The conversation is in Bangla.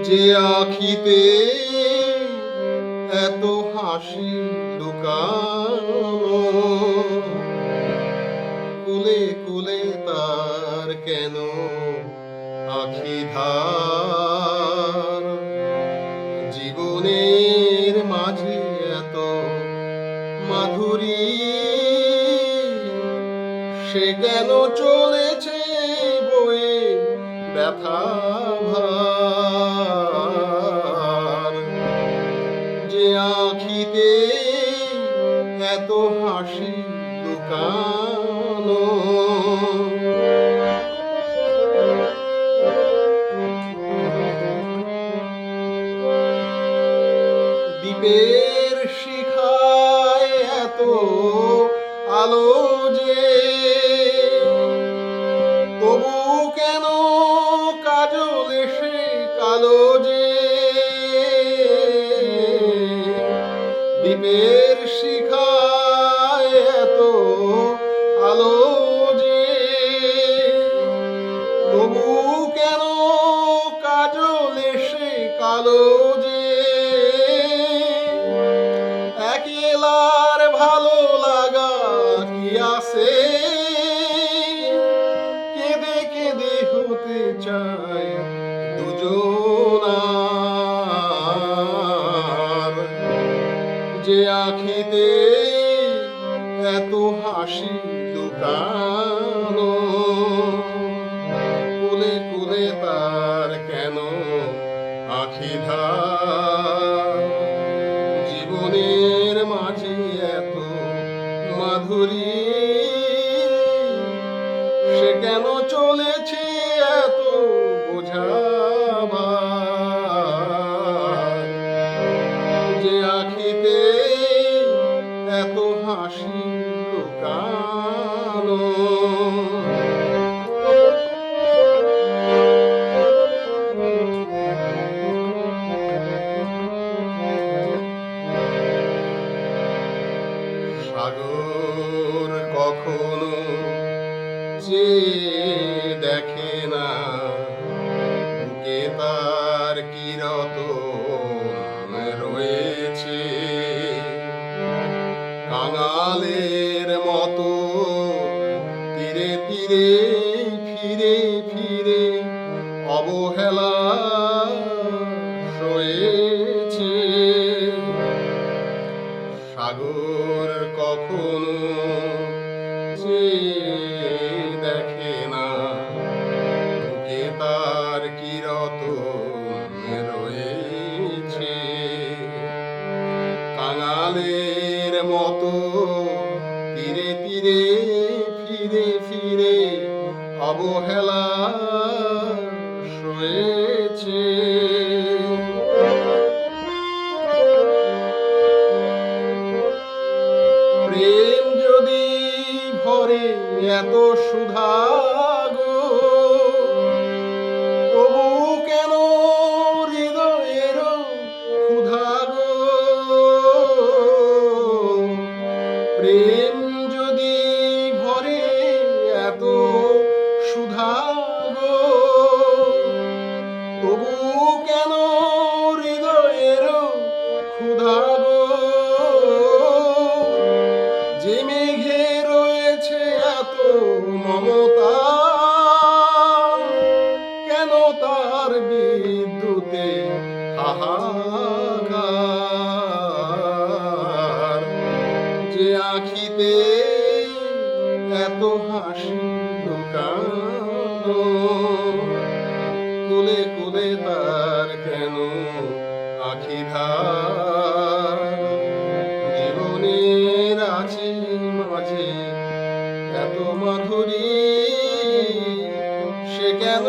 যে আখিতে এত হাসি লুকানো, কুলে কুলে তার কেন আখি ধার? জীবনের মাঝে এত মাধুরী, সে কেন চলেছে বয়ে ব্যথা ভার? যে আখিতে এত হাসি লুকানো, দ্বীপের শিখায় এত আলো যে, তবু কেন কাজল এসে কালো যে? দ্বীপের শিখায় এত আলো যে, তবু কেন কাজল এসে কালো যে? একলার ভালো লাগা কি আছে? কেঁদে কেঁদে হতে চায় দুজনার। যে আখিতে এত হাসি লুকানো, কুলে কুলে তার কেন আখি ধার? জীবনের মাঝে এত মাধুরী, সে কেন চলেছে এত বোঝাবার? যে আখিতে এত হাসি লুকানো। সাগর কখনো যে দেখে না, বুকে তার কি রতন রয়েছে। কাঙালের মতো তীরে তীরে ফিরে ফিরে অবহেলা সয়েছে। সাগর কখনো যে দেখে না, বুকে তার কি রতন রয়েছে। কাঙালের মতো তীরে তীরে ফিরে ফিরে অবহেলা সয়েছে। প্রেম যদি ভরে এত সুধা গো, তবু কেন হৃদয়ের ক্ষুধা গো? প্রেম যদি ভরে এত সুধা গো, তবু কেন হৃদয়ের ক্ষুধা গো? যে মেঘে রয়েছে এত মমতা, কেন তার বিদ্যুতে হাহাকার? যে আখিতে এত হাসি লুকানো, কুলে কুলে তার কেন আখি ধার? জীবনের আছে মাঝে এত মাধুরী, সে কেন